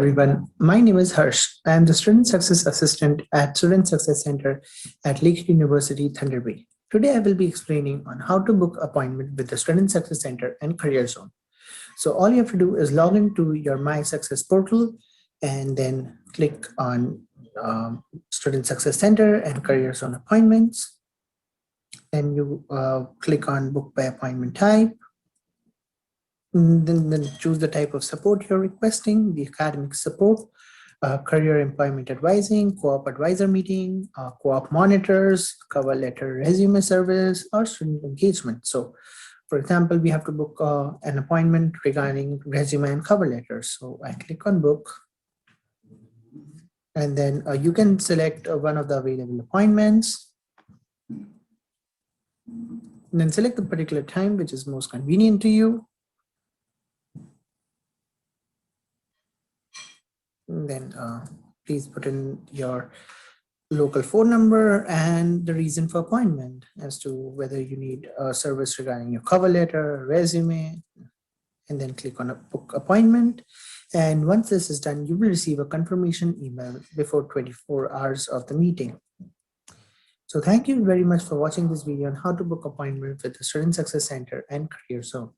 everyone. My name is Harsh. I am the Student Success Assistant at Student Success Center at Lake University, Thunder Bay. Today, I will be explaining on how to book appointment with the Student Success Center and Career Zone. So all you have to do is log into your MySuccess portal and then click on Student Success Center and Career Zone appointments. Then you click on book by appointment type. Then choose the type of support you're requesting, the academic support, career employment advising, co-op advisor meeting, co-op monitors, cover letter resume service, or student engagement. So for example, we have to book an appointment regarding resume and cover letters. So I click on book. And then you can select one of the available appointments. And then select the particular time which is most convenient to you. Then please put in your local phone number and the reason for appointment as to whether you need a service regarding your cover letter, resume, and then click on a book appointment. And once this is done, you will receive a confirmation email before 24 hours of the meeting. So thank you very much for watching this video on how to book appointment with the Student Success Center and Career Zone.